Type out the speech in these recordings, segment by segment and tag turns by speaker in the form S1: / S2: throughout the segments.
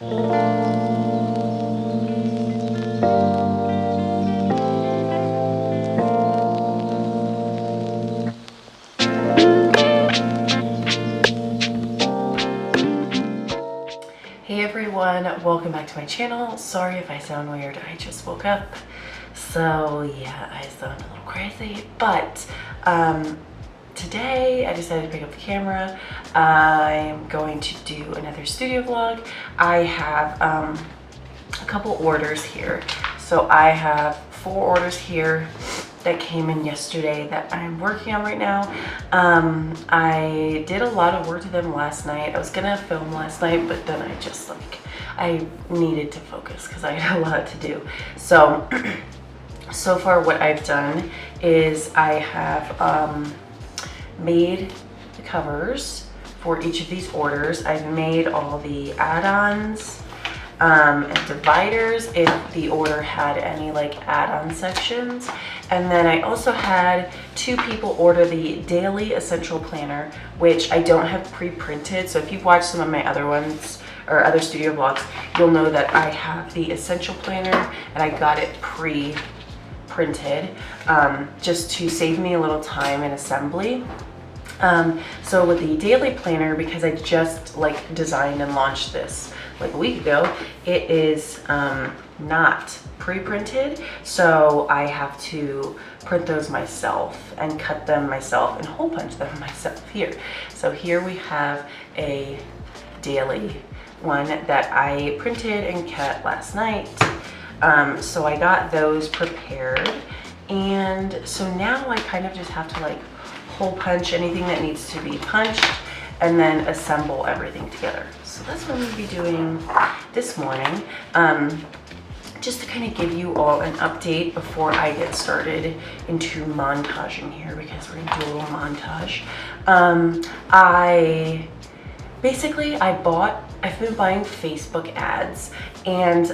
S1: Hey everyone, welcome back to my channel. Sorry if I sound weird, I just woke up. So yeah, I sound a little crazy, but today I decided to pick up the camera. I'm going to do another studio vlog. I have a couple orders here. So I have 4 orders here that came in yesterday that I'm working on right now. I did a lot of work to them last night. I was gonna film last night, but then I needed to focus because I had a lot to do. So, so far what I've done is I have made the covers for each of these orders. I've made all the add-ons and dividers if the order had any like add-on sections. And then I also had 2 people order the daily essential planner, which I don't have pre-printed. So if you've watched some of my other ones or other studio vlogs, you'll know that I have the essential planner and I got it pre-printed just to save me a little time in assembly. So with the daily planner, because I just like designed and launched this like a week ago, it is not pre-printed, so I have to print those myself and cut them myself and hole punch them myself here. So here we have a daily one that I printed and cut last night. So I got those prepared, and so now I kind of just have to like hole punch anything that needs to be punched and then assemble everything together. So that's what I'm going to be doing this morning. Just to kind of give you all an update before I get started into montaging here, because we're gonna do a little montage. I've been buying Facebook ads, and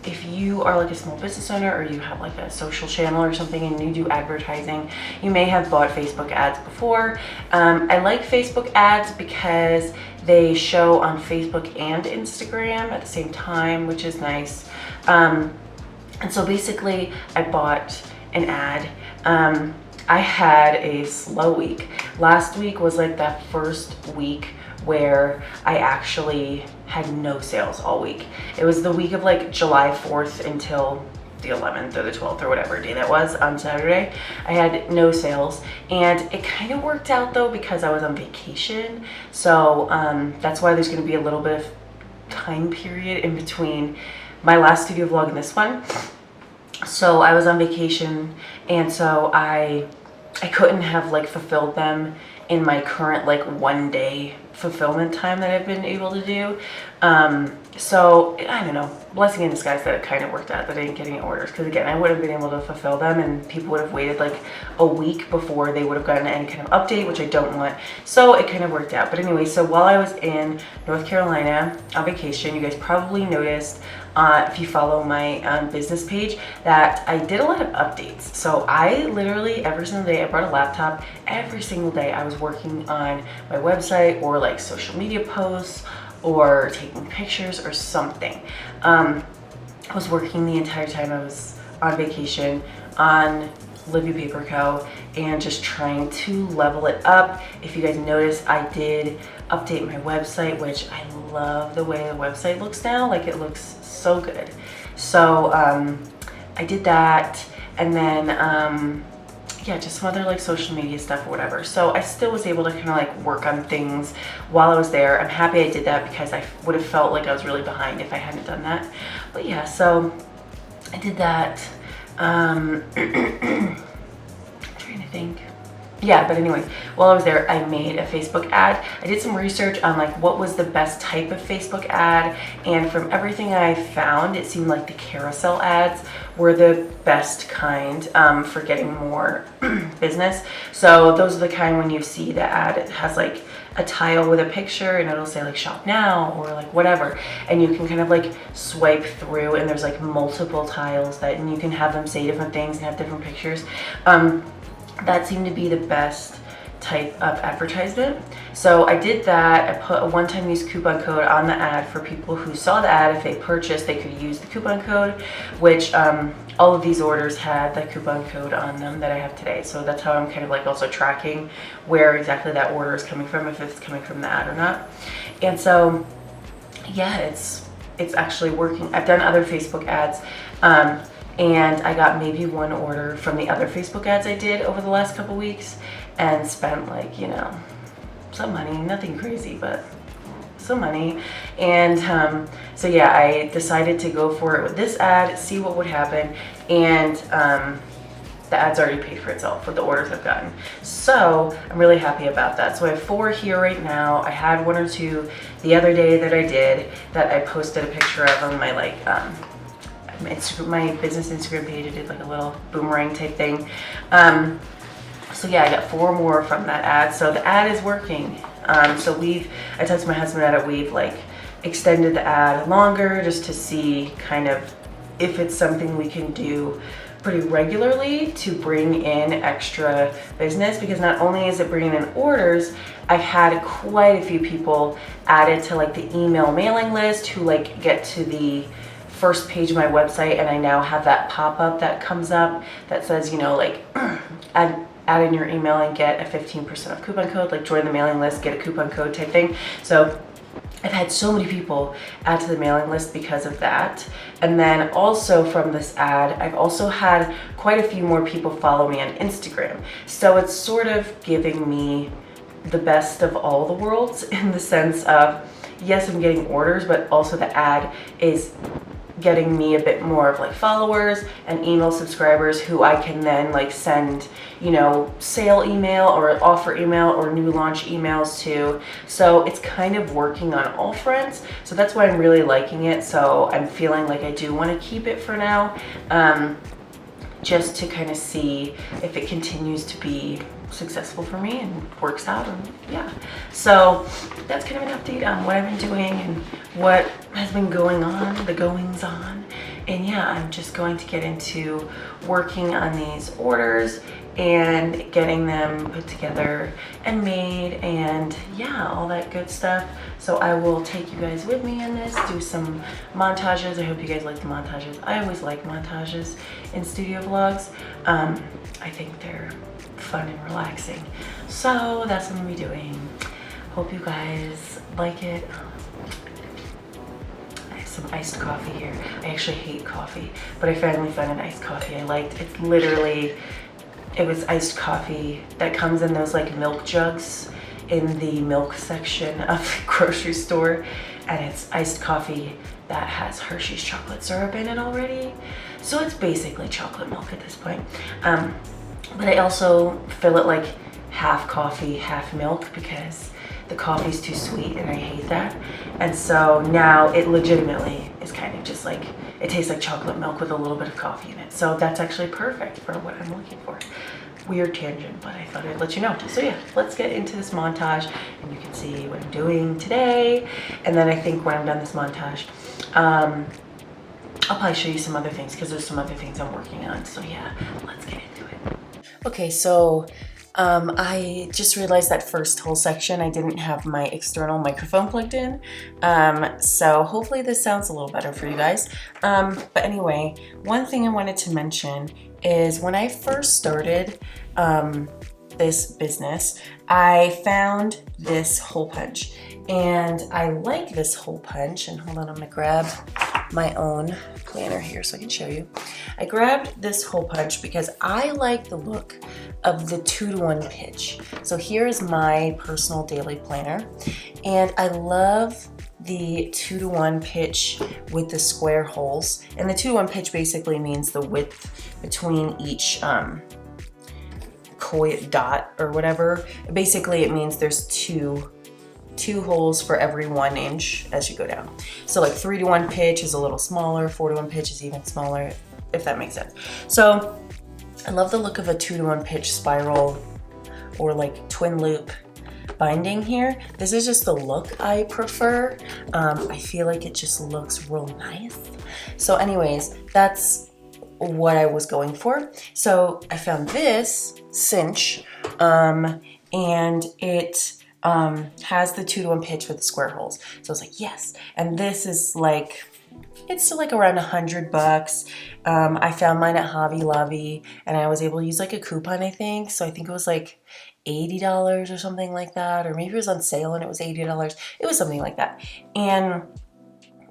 S1: if you are like a small business owner or you have like a social channel or something and you do advertising, you may have bought Facebook ads before. I like Facebook ads because they show on Facebook and Instagram at the same time, which is nice. And so basically I bought an ad. I had a slow week. Last week was like that first week where I actually had no sales all week. It was the week of like July 4th until the 11th or the 12th or whatever day that was on Saturday. I had no sales, and it kind of worked out though because I was on vacation. So that's why there's going to be a little bit of time period in between my last studio vlog and this one. So I was on vacation, and so I couldn't have like fulfilled them in my current like 1-day fulfillment time that I've been able to do. So I don't know, blessing in disguise that it kind of worked out that I didn't get any orders, because again, I would have been able to fulfill them and people would have waited like a week before they would have gotten any kind of update, which I don't want. So it kind of worked out. But anyway, so while I was in North Carolina on vacation, you guys probably noticed if you follow my business page that I did a lot of updates. So I literally every single day, I brought a laptop. Every single day I was working on my website or like social media posts or taking pictures or something. I was working the entire time I was on vacation on Livy Paper Co. and just trying to level it up. If you guys notice, I did update my website, which I love the way the website looks now. Like, it looks so good. So I did that, and then yeah, just some other like social media stuff or whatever. So I still was able to kind of like work on things while I was there. I'm happy I did that because I would have felt like I was really behind if I hadn't done that. But yeah, so I did that. I'm trying to think. Yeah, but anyway, while I was there, I made a Facebook ad. I did some research on like what was the best type of Facebook ad, and from everything I found, it seemed like the carousel ads were the best kind for getting more business. So those are the kind when you see the ad, it has like a tile with a picture and it'll say like shop now or like whatever, and you can kind of like swipe through and there's like multiple tiles that, and you can have them say different things and have different pictures. That seemed to be the best type of advertisement. So I did that. I put a one-time use coupon code on the ad for people who saw the ad. If they purchased, they could use the coupon code, which all of these orders had the coupon code on them that I have today. So that's how I'm kind of like also tracking where exactly that order is coming from, if it's coming from the ad or not. And so yeah, it's actually working. I've done other Facebook ads, and I got maybe one order from the other Facebook ads I did over the last couple weeks, and spent like, you know, some money, nothing crazy, but some money. And so yeah, I decided to go for it with this ad, see what would happen, and the ad's already paid for itself with the orders I've gotten. So I'm really happy about that. So I have 4 here right now. I had 1 or 2 the other day that I did, that I posted a picture of on my like my business Instagram page. I did like a little boomerang type thing. So yeah, I got 4 more from that ad. So the ad is working. So I talked to my husband about it. We've like extended the ad longer just to see kind of if it's something we can do pretty regularly to bring in extra business, because not only is it bringing in orders, I've had quite a few people added to like the email mailing list who like get to the first page of my website, and I now have that pop-up that comes up that says, you know, like add in your email and get a 15% off coupon code, like join the mailing list, get a coupon code type thing. So I've had so many people add to the mailing list because of that. And then also from this ad, I've also had quite a few more people follow me on Instagram. So it's sort of giving me the best of all the worlds, in the sense of, yes, I'm getting orders, but also the ad is getting me a bit more of like followers and email subscribers who I can then like send, you know, sale email or offer email or new launch emails to. So it's kind of working on all fronts. So that's why I'm really liking it. So I'm feeling like I do want to keep it for now, just to kind of see if it continues to be successful for me and works out. And yeah, so that's kind of an update on what I've been doing and what has been going on, the goings on. And yeah, I'm just going to get into working on these orders and getting them put together and made, and yeah, all that good stuff. So I will take you guys with me in this, do some montages. I hope you guys like the montages. I always like montages in studio vlogs. I think they're fun and relaxing. So that's what I'm gonna be doing. Hope you guys like it. I have some iced coffee here. I actually hate coffee, but I finally found an iced coffee I liked. It's literally, it was iced coffee that comes in those like milk jugs in the milk section of the grocery store, and it's iced coffee that has Hershey's chocolate syrup in it already. So it's basically chocolate milk at this point. But I also fill it like half coffee, half milk, because the coffee's too sweet and I hate that. And so now it legitimately is kind of just like, it tastes like chocolate milk with a little bit of coffee in it. So that's actually perfect for what I'm looking for. Weird tangent, but I thought I'd let you know. So yeah, let's get into this montage and you can see what I'm doing today. And then I think when I'm done this montage, I'll probably show you some other things, because there's some other things I'm working on. So yeah, let's get into it. Okay, so I just realized that first whole section I didn't have my external microphone plugged in, so hopefully this sounds a little better for you guys. But anyway, one thing I wanted to mention is when I first started this business, I found this hole punch, and I like this hole punch. And hold on, I'm gonna grab my own planner here so I can show you. I grabbed this hole punch because I like the look of the 2-to-1 pitch. So here is my personal daily planner, and I love the 2-to-1 pitch with the square holes. And the 2-to-1 pitch basically means the width between each dot or whatever. Basically it means there's two holes for every 1 inch as you go down. So like 3-to-1 pitch is a little smaller, 4-to-1 pitch is even smaller, if that makes sense. So I love the look of a 2-to-1 pitch spiral or like twin loop binding here. This is just the look I prefer. I feel like it just looks real nice. So anyways, that's what I was going for. So I found this cinch, and it has the 2-to-1 pitch with the square holes. So I was like, yes. And this is like, it's still like around $100. I found mine at Hobby Lobby, and I was able to use like a coupon, I think. So I think it was like $80 or something like that, or maybe it was on sale and it was $80. It was something like that. And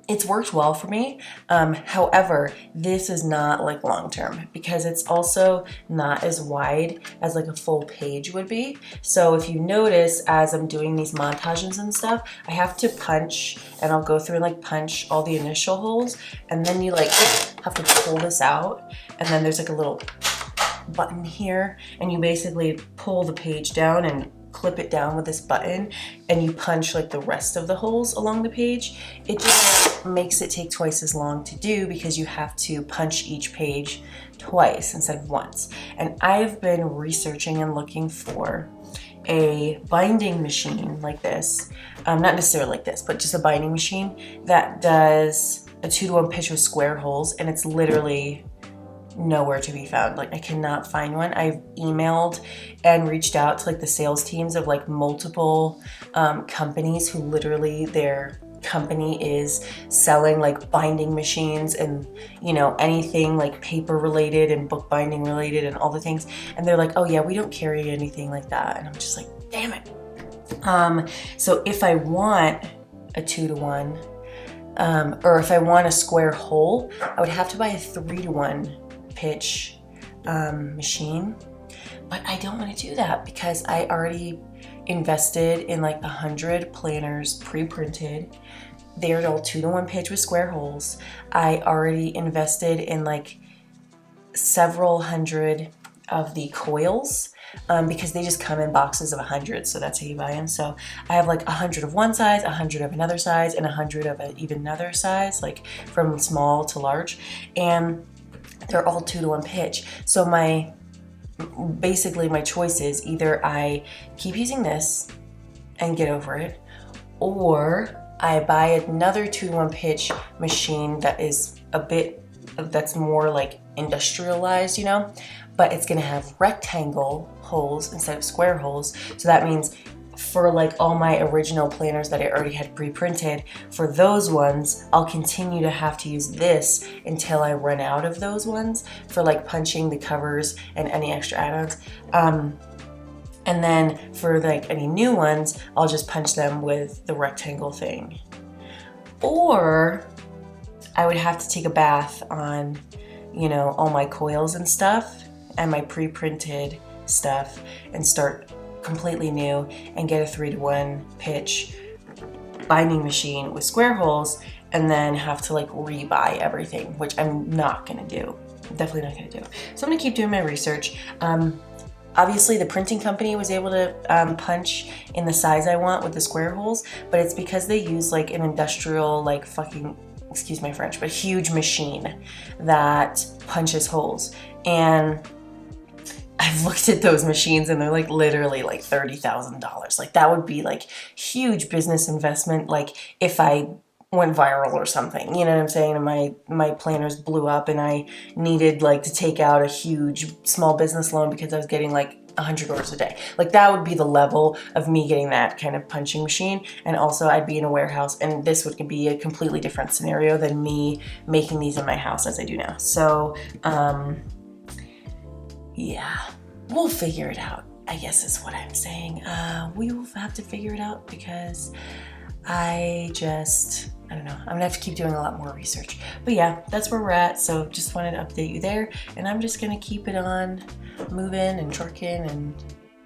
S1: it's worked well for me. However, this is not like long-term because it's also not as wide as like a full page would be. So if you notice, as I'm doing these montages and stuff, I have to punch, and I'll go through and like punch all the initial holes, and then you like have to pull this out, and then there's like a little button here, and you basically pull the page down and clip it down with this button, and you punch like the rest of the holes along the page. It just makes it take twice as long to do because you have to punch each page twice instead of once. And I've been researching and looking for a binding machine like this, not necessarily like this, but just a binding machine that does a 2-to-1 pitch with square holes, and it's literally nowhere to be found. Like, I cannot find one. I've emailed and reached out to like the sales teams of like multiple companies who literally their company is selling like binding machines and, you know, anything like paper related and bookbinding related and all the things. And they're like, oh yeah, we don't carry anything like that. And I'm just like, damn it. So if I want a 2-to-1, or if I want a square hole, I would have to buy a 3-to-1 pitch machine, but I don't want to do that because I already invested in like 100 planners pre-printed. They're all 2-to-1 pitch with square holes. I already invested in like several hundred of the coils because they just come in boxes of 100, so that's how you buy them. So I have like 100 of one size, 100 of another size, and 100 of an even another size, like from small to large, and they're all 2-to-1 pitch. So basically my choice is either I keep using this and get over it, or I buy another 2-to-1 pitch machine that is that's more like industrialized, you know, but it's gonna have rectangle holes instead of square holes. So that means for like all my original planners that I already had pre-printed, for those ones, I'll continue to have to use this until I run out of those ones for like punching the covers and any extra add-ons. And then for like any new ones, I'll just punch them with the rectangle thing. Or I would have to take a bath on, you know, all my coils and stuff and my pre-printed stuff and start completely new and get a 3-to-1 pitch binding machine with square holes, and then have to like rebuy everything, which I'm not gonna do. I'm definitely not gonna do. So I'm gonna keep doing my research. Obviously the printing company was able to punch in the size I want with the square holes, but it's because they use like an industrial, like fucking, excuse my French, but huge machine that punches holes. And I've looked at those machines and they're like literally like $30,000. Like that would be like huge business investment. Like if I went viral or something, you know what I'm saying? And my planners blew up and I needed like to take out a huge small business loan because I was getting like 100 orders a day. Like that would be the level of me getting that kind of punching machine. And also I'd be in a warehouse, and this would be a completely different scenario than me making these in my house as I do now. So, yeah, we'll figure it out, I guess is what I'm saying. We will have to figure it out because I don't know. I'm gonna have to keep doing a lot more research. But yeah, that's where we're at. So just wanted to update you there. And I'm just gonna keep it on moving and trucking, and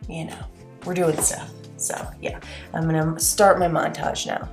S1: you know, we're doing stuff. So yeah, I'm gonna start my montage now.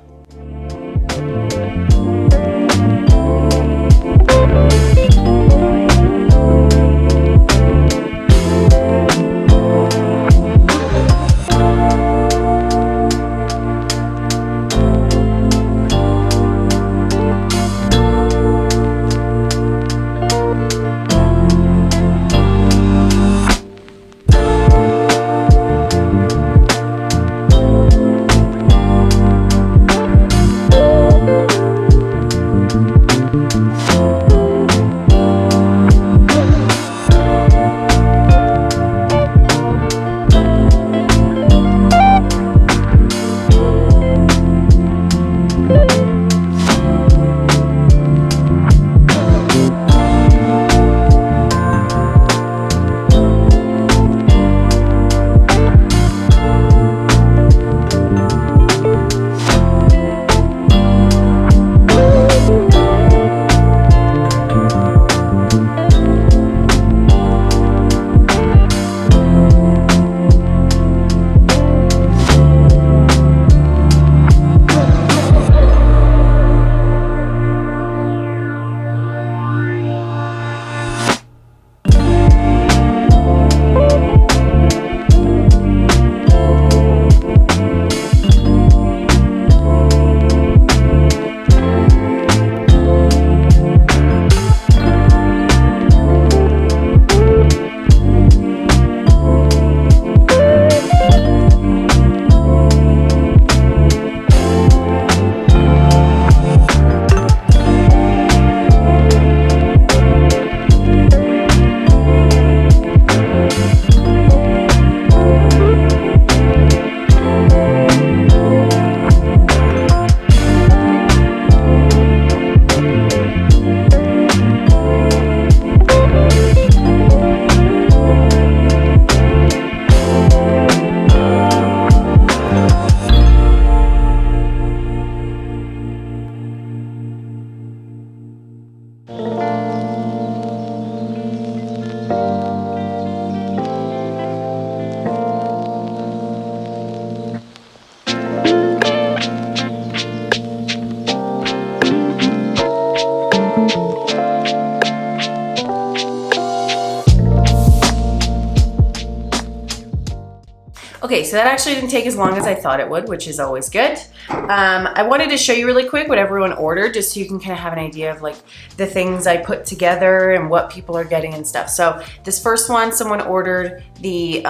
S1: Okay, so that actually didn't take as long as I thought it would, which is always good. I wanted to show you really quick what everyone ordered, just so you can kind of have an idea of like the things I put together and what people are getting and stuff. So this first one, someone ordered the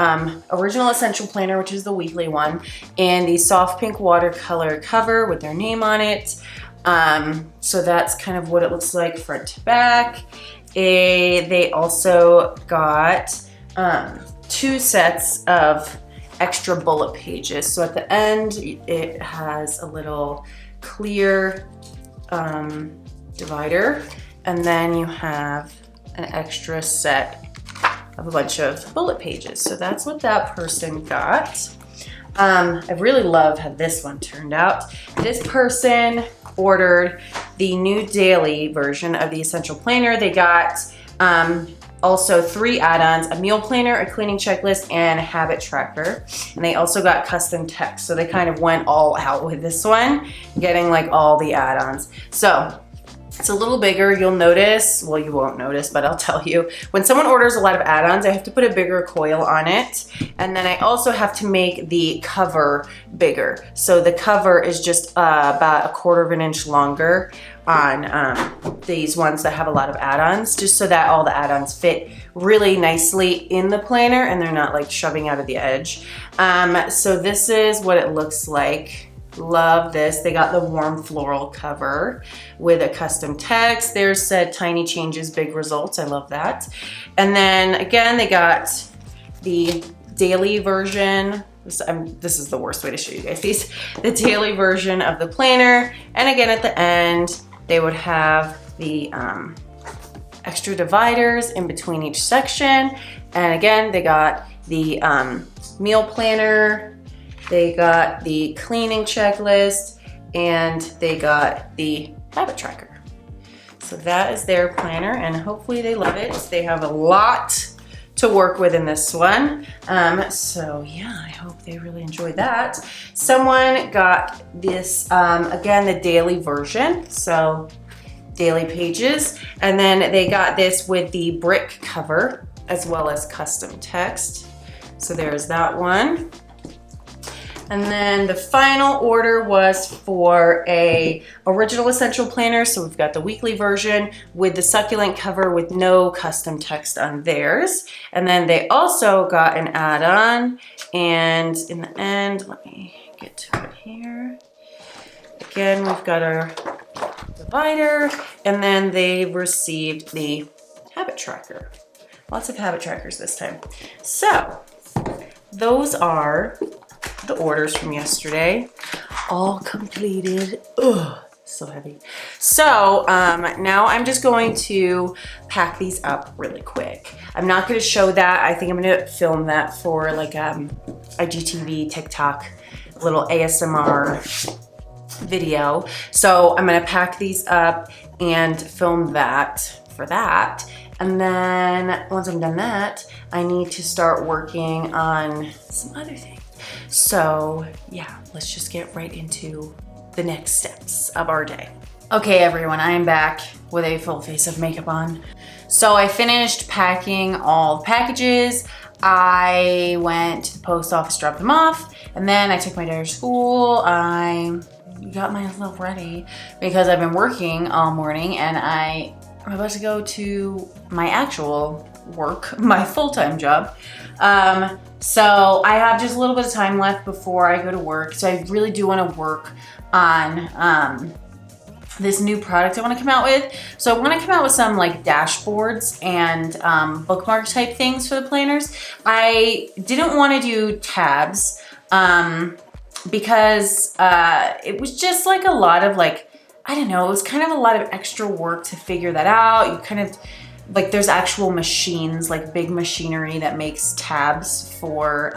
S1: original essential planner, which is the weekly one, and the soft pink watercolor cover with their name on it. So that's kind of what it looks like front to back. They also got 2 sets of extra bullet pages. So at the end, it has a little clear divider, and then you have an extra set of a bunch of bullet pages. So that's what that person got. I really love how this one turned out. This person ordered the new daily version of the Essential Planner. They got also 3 add-ons, a meal planner, a cleaning checklist, and a habit tracker. And they also got custom text. So they kind of went all out with this one, getting like all the add-ons. So it's a little bigger. You'll notice, well, you won't notice, but I'll tell you, when someone orders a lot of add-ons, I have to put a bigger coil on it. And then I also have to make the cover bigger. So the cover is just about 1/4 inch longer on these ones that have a lot of add-ons, just so that all the add-ons fit really nicely in the planner and they're not like shoving out of the edge. So this is what it looks like. Love this. They got the warm floral cover with a custom text. There's said tiny changes, big results. I love that. And then again, they got the daily version. This is the worst way to show you guys these. The daily version of the planner. And again, at the end, they would have the extra dividers in between each section. And again, they got the meal planner, they got the cleaning checklist, and they got the habit tracker. So that is their planner, and hopefully they love it. They have a lot to work with in this one. So yeah, I hope they really enjoy that. Someone got this, again, the daily version, so daily pages, and then they got this with the brick cover as well as custom text. So there's that one. And then the final order was for a original essential planner. So we've got the weekly version with the succulent cover with no custom text on theirs. And then they also got an add-on. And in the end, let me get to it here. Again, we've got our divider, and then they received the habit tracker. Lots of habit trackers this time. So those are the orders from yesterday, all completed. Ugh, so heavy. So now I'm just going to pack these up really quick. I'm not going to show that. I think I'm going to film that for like IGTV, TikTok, little ASMR video. So I'm going to pack these up and film that for that. And then once I'm done that, I need to start working on some other things. So yeah, let's just get right into the next steps of our day. Okay, everyone, I am back with a full face of makeup on. So I finished packing all the packages. I went to the post office, dropped them off, and then I took my daughter to school. I got myself ready because I've been working all morning, and I'm about to go to my actual work, my full-time job. So I have just a little bit of time left before I go to work. So I really do want to work on this new product I want to come out with. So I want to come out with some like dashboards and bookmark type things for the planners. I didn't want to do tabs because it was just like a lot of like, I don't know, it was kind of a lot of extra work to figure that out. You kind of, like there's actual machines, like big machinery that makes tabs for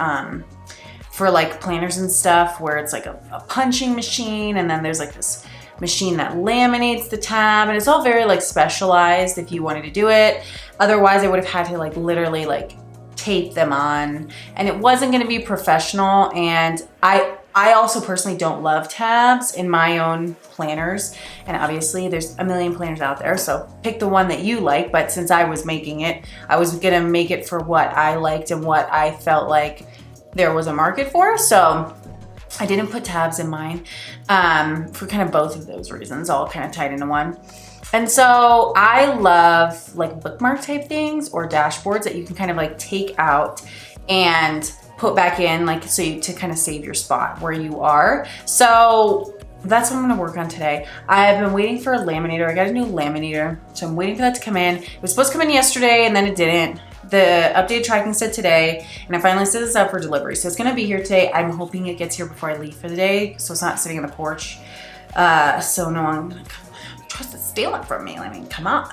S1: like planners and stuff, where it's like a punching machine, and then there's like this machine that laminates the tab, and it's all very like specialized if you wanted to do it. Otherwise I would have had to like literally like tape them on, and it wasn't going to be professional. And I also personally don't love tabs in my own planners, and obviously there's a million planners out there, so pick the one that you like. But since I was making it, I was gonna make it for what I liked and what I felt like there was a market for, so I didn't put tabs in mine for kind of both of those reasons, all kind of tied into one. And so I love like bookmark type things or dashboards that you can kind of like take out and put back in, like, so you, to kind of save your spot where you are. So that's what I'm gonna work on today. I've been waiting for a laminator. I got a new laminator, so I'm waiting for that to come in. It was supposed to come in yesterday and then it didn't. The updated tracking said today, and I finally set this up for delivery. So it's gonna be here today. I'm hoping it gets here before I leave for the day, so it's not sitting on the porch. So no one gonna tries to steal it from me. I mean, come on.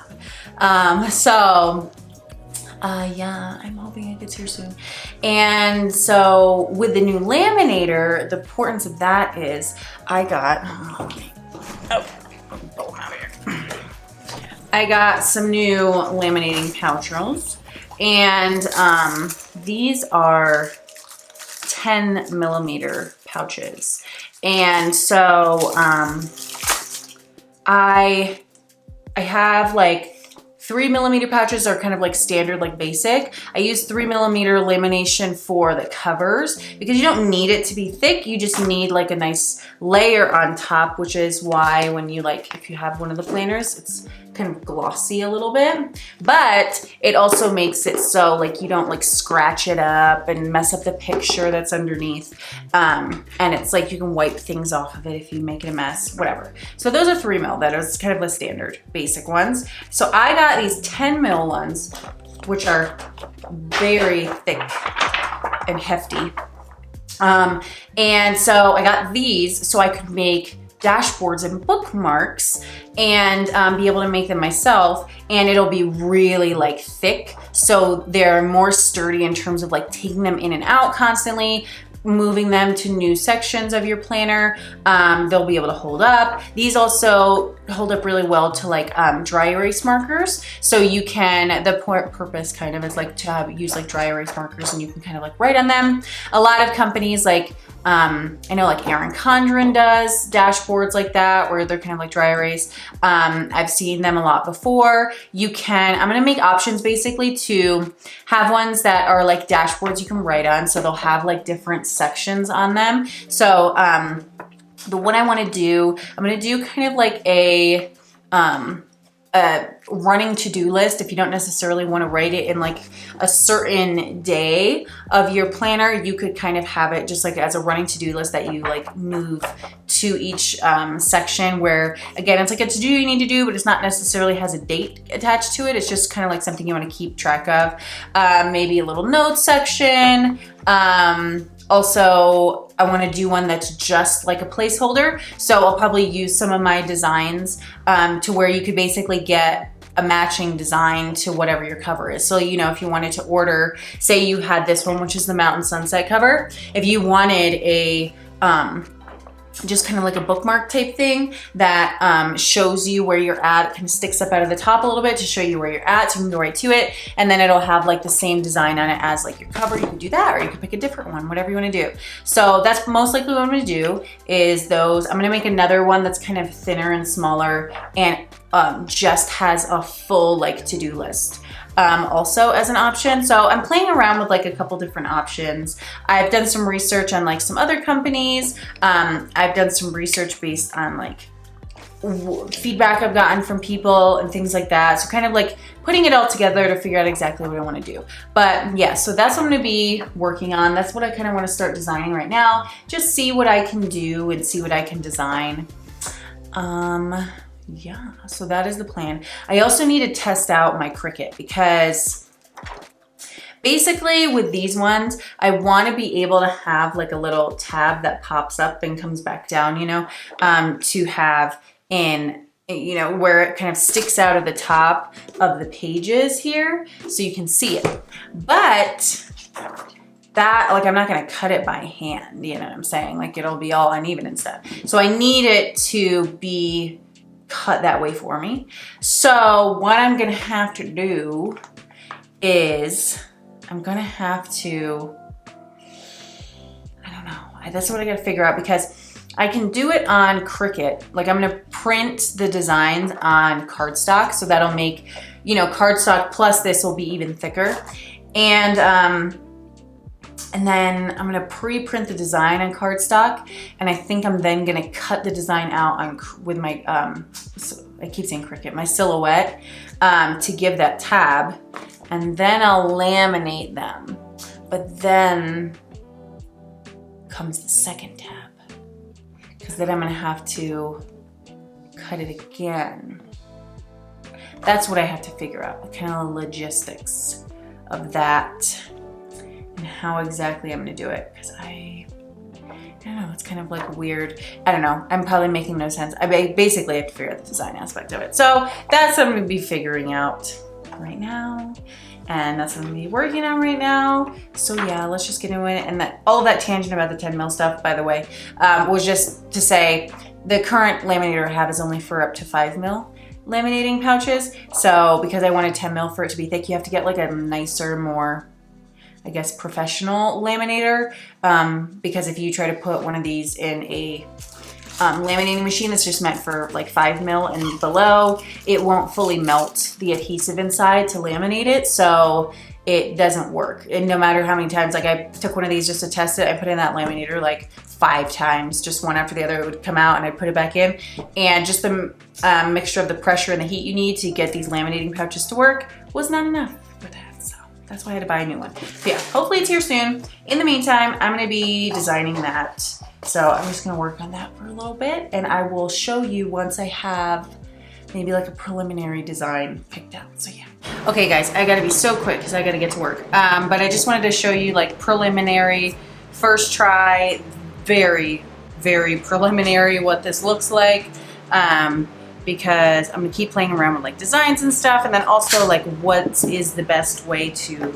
S1: Yeah, I'm hoping it gets here soon. And so with the new laminator, the importance of that is I got, I got some new laminating pouch rolls, and these are 10 millimeter pouches. And so I have like 3 millimeter pouches are kind of like standard, like basic. I use 3 millimeter lamination for the covers because you don't need it to be thick. You just need like a nice layer on top, which is why when you like, if you have one of the planners, it's kind of glossy a little bit, but it also makes it so like you don't like scratch it up and mess up the picture that's underneath. And it's like you can wipe things off of it if you make it a mess, whatever. So those are 3 mil. That is kind of the standard basic ones. So I got these 10 mil ones, which are very thick and hefty. And so I got these so I could make dashboards and bookmarks and be able to make them myself, and it'll be really like thick, so they're more sturdy in terms of like taking them in and out constantly, moving them to new sections of your planner. They'll be able to hold up. These also hold up really well to like dry erase markers. So you can, the purpose kind of is like to use like dry erase markers, and you can kind of like write on them. A lot of companies like, I know like Erin Condren does dashboards like that where they're kind of like dry erase. I've seen them a lot before. You can, I'm gonna make options basically to have ones that are like dashboards you can write on. So they'll have like different sections on them. So the one I wanna do, I'm gonna do kind of like a running to-do list. If you don't necessarily want to write it in like a certain day of your planner, you could kind of have it just like as a running to-do list that you like move to each section, where again, it's like a to-do you need to do, but it's not necessarily has a date attached to it. It's just kind of like something you want to keep track of. Maybe a little notes section. Also, I want to do one that's just like a placeholder. So I'll probably use some of my designs to where you could basically get a matching design to whatever your cover is. So, you know, if you wanted to order, say you had this one, which is the Mountain Sunset cover, if you wanted a, just kind of like a bookmark type thing that shows you where you're at. It kind of sticks up out of the top a little bit to show you where you're at, so you can go right to it, and then it'll have like the same design on it as like your cover. You can do that, or you can pick a different one, whatever you want to do. So that's most likely what I'm going to do is those. I'm going to make another one that's kind of thinner and smaller and just has a full like to-do list. Also as an option. So I'm playing around with like a couple different options. I've done some research on like some other companies. I've done some research based on like feedback I've gotten from people and things like that. So kind of like putting it all together to figure out exactly what I want to do. But yeah, so that's what I'm going to be working on. That's what I kind of want to start designing right now. Just see what I can do and see what I can design. Yeah, so that is the plan. I also need to test out my Cricut because basically with these ones, I want to be able to have like a little tab that pops up and comes back down, you know, to have in, you know, where it kind of sticks out of the top of the pages here so you can see it. But
S2: that, like, I'm not gonna cut it by hand, you know what I'm saying? Like, it'll be all uneven and stuff. So I need it to be cut that way for me. So what I'm gonna have to do is I'm gonna have to, I don't know, that's what I gotta figure out, because I can do it on Cricut. Like, I'm gonna print the designs on cardstock, so that'll make, you know, cardstock plus this will be even thicker. And then I'm gonna pre-print the design on cardstock, and I think I'm then gonna cut the design out on with my, I keep saying Cricut, my Silhouette, to give that tab, and then I'll laminate them. But then comes the second tab, because then I'm gonna have to cut it again. That's what I have to figure out, the kind of logistics of that and how exactly I'm gonna do it, because I don't know, it's kind of like weird. I don't know, I'm probably making no sense. I basically have to figure out the design aspect of it. So that's what I'm gonna be figuring out right now. And that's what I'm gonna be working on right now. So yeah, let's just get into it. And that all that tangent about the 10 mil stuff, by the way, was just to say the current laminator I have is only for up to 5 mil laminating pouches. So because I wanted 10 mil for it to be thick, you have to get like a nicer, more, I guess, professional laminator. Because if you try to put one of these in a laminating machine that's just meant for like 5 mil and below, it won't fully melt the adhesive inside to laminate it, so it doesn't work. And no matter how many times, like I took one of these just to test it, I put in that laminator like 5 times, just one after the other. It would come out and I'd put it back in, and just the mixture of the pressure and the heat you need to get these laminating pouches to work was not enough for that, so that's why I had to buy a new one. So yeah, hopefully it's here soon. In the meantime, I'm gonna be designing that. So I'm just gonna work on that for a little bit, and I will show you once I have maybe like a preliminary design picked out, so yeah. Okay guys, I gotta be so quick because I gotta get to work. But I just wanted to show you like preliminary, first try, very, very preliminary what this looks like. Because I'm gonna keep playing around with like designs and stuff, and then also like what is the best way to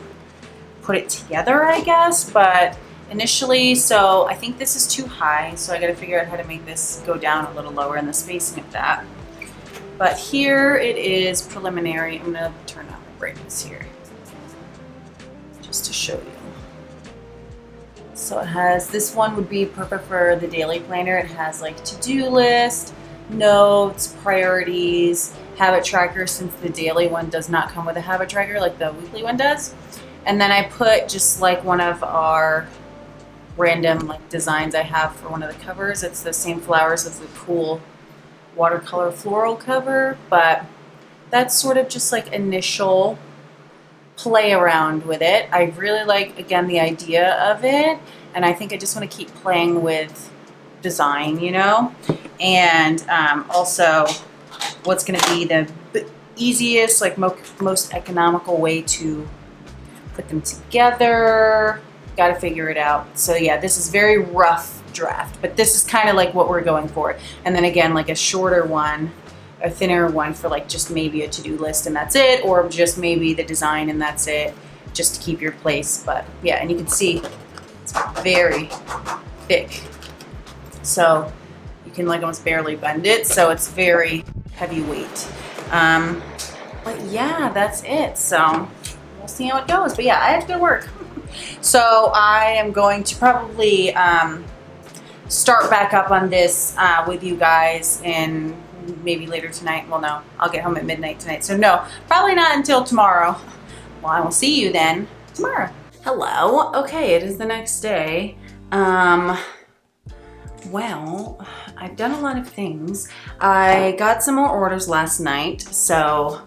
S2: put it together, I guess. But initially, so I think this is too high, so I gotta figure out how to make this go down a little lower in the spacing of that. But here it is preliminary. I'm gonna turn on the brightness here just to show you. So it has, this one would be perfect for the daily planner. It has like to-do list, notes, priorities, habit tracker, since the daily one does not come with a habit tracker like the weekly one does. And then I put just like one of our random like designs I have for one of the covers. It's the same flowers as the cool watercolor floral cover, but that's sort of just like initial play around with it. I really like, again, the idea of it, and I think I just want to keep playing with design, you know, and also what's going to be the easiest, like most economical way to put them together. Got to figure it out. So yeah, this is very rough draft, but this is kind of like what we're going for. And then again, like a shorter one, a thinner one for like just maybe a to-do list and that's it, or just maybe the design and that's it, just to keep your place. But yeah, and you can see it's very thick, so you can like almost barely bend it, so it's very heavyweight. But yeah, that's it. So we'll see how it goes. But yeah, I have to go to work. So I am going to probably start back up on this with you guys in maybe later tonight. Well, no, I'll get home at midnight tonight. So no, probably not until tomorrow. Well, I will see you then tomorrow. Hello. Okay, it is the next day. Well, I've done a lot of things. I got some more orders last night. So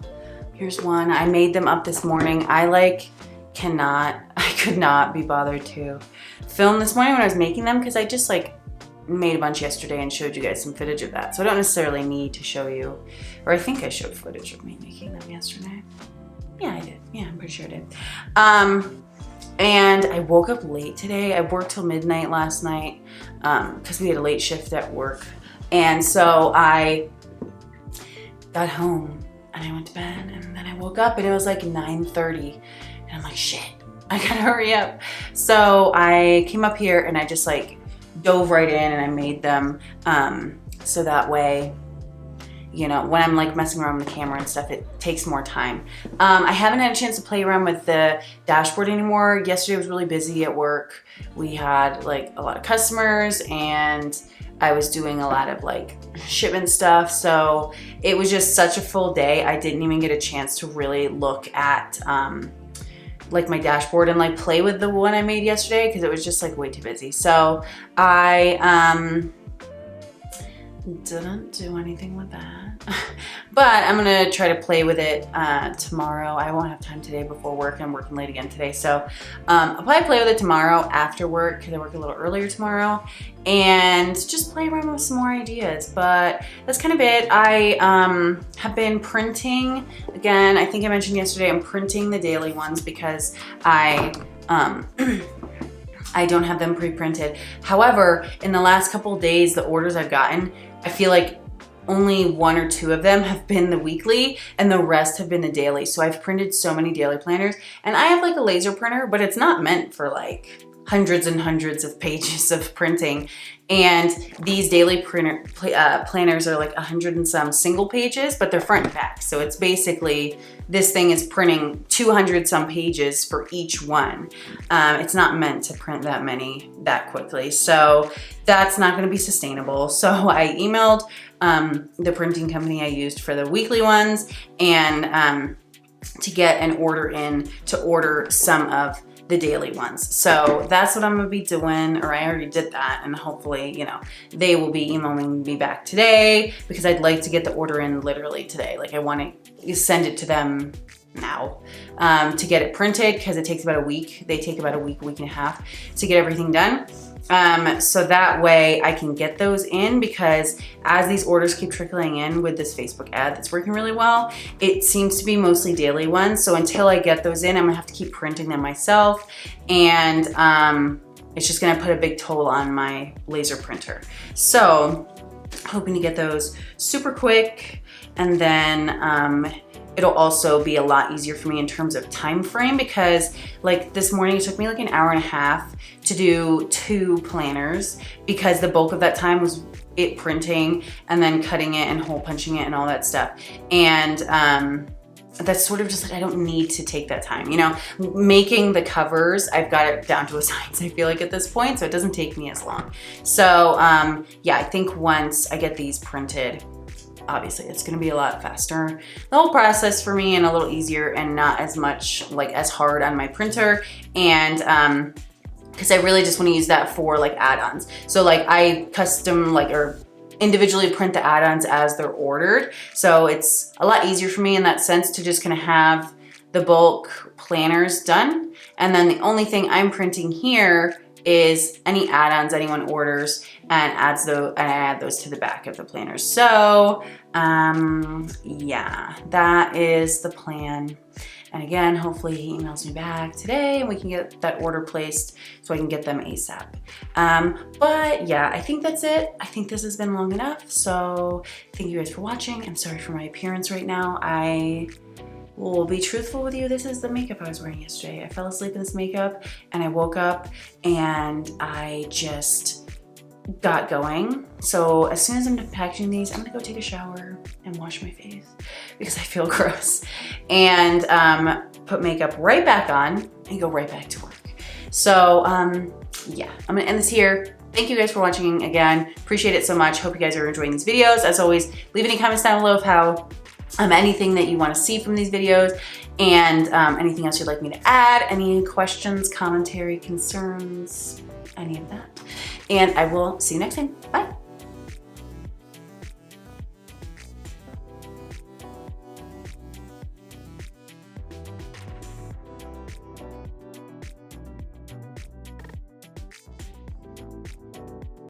S2: here's one. I made them up this morning. I could not be bothered to film this morning when I was making them, because I just like made a bunch yesterday and showed you guys some footage of that. So I don't necessarily need to show you, or I think I showed footage of me making them yesterday. Yeah, I did. Yeah, I'm pretty sure I did. And I woke up late today. I worked till midnight last night because we had a late shift at work. And so I got home and I went to bed, and then I woke up and it was like 9:30. And I'm like, shit, I gotta hurry up. So I came up here and I just like dove right in and I made them so that way, you know, when I'm like messing around with the camera and stuff, it takes more time. I haven't had a chance to play around with the dashboard anymore. Yesterday was really busy at work. We had like a lot of customers and I was doing a lot of like shipment stuff. So it was just such a full day. I didn't even get a chance to really look at like my dashboard and like play with the one I made yesterday because it was just like way too busy. So I didn't do anything with that, but I'm gonna try to play with it tomorrow. I won't have time today before work. I'm working late again today, so I'll probably play with it tomorrow after work because I work a little earlier tomorrow, and just play around with some more ideas. But that's kind of it. I have been printing again. I think I mentioned yesterday I'm printing the daily ones because I don't have them pre-printed. However, in the last couple of days, the orders I've gotten, I feel like only 1 or 2 of them have been the weekly and the rest have been the daily. So I've printed so many daily planners, and I have like a laser printer, but it's not meant for like hundreds and hundreds of pages of printing. And these daily planners are like 100 and some single pages, but they're front and back. So it's basically, this thing is printing 200 some pages for each one. It's not meant to print that many that quickly. So that's not gonna be sustainable. So I emailed the printing company I used for the weekly ones and to get an order in to order some of the daily ones. So that's what I'm gonna be doing, or I already did that, and hopefully, you know, they will be emailing me back today because I'd like to get the order in literally today. Like I wanna send it to them now to get it printed because it takes about a week. They take about a week and a half to get everything done. So that way I can get those in, because as these orders keep trickling in with this Facebook ad that's working really well, it seems to be mostly daily ones. So until I get those in, I'm gonna have to keep printing them myself. And it's just gonna put a big toll on my laser printer. So hoping to get those super quick, and then it'll also be a lot easier for me in terms of time frame, because like this morning it took me like an hour and a half to do 2 planners because the bulk of that time was it printing and then cutting it and hole punching it and all that stuff. And that's sort of just like, I don't need to take that time, you know. Making the covers, I've got it down to a science, I feel like, at this point, so it doesn't take me as long. So yeah, I think once I get these printed, obviously it's gonna be a lot faster, the whole process for me, and a little easier and not as much like as hard on my printer. And because I really just want to use that for like add-ons. So like I custom like or individually print the add-ons as they're ordered. So it's a lot easier for me in that sense to just kind of have the bulk planners done. And then the only thing I'm printing here is any add-ons anyone orders, and I add those to the back of the planners. So yeah, that is the plan. And again, hopefully he emails me back today and we can get that order placed so I can get them ASAP. But yeah, I think that's it. I think this has been long enough. So thank you guys for watching. I'm sorry for my appearance right now. I will be truthful with you. This is the makeup I was wearing yesterday. I fell asleep in this makeup and I woke up and I just got going. So as soon as I'm done packaging these, I'm gonna go take a shower and wash my face because I feel gross, and put makeup right back on and go right back to work. So yeah, I'm gonna end this here. Thank you guys for watching again. Appreciate it so much. Hope you guys are enjoying these videos. As always, leave any comments down below of how anything that you want to see from these videos, and anything else you'd like me to add, any questions, commentary, concerns, any of that. And I will see you next time. Bye.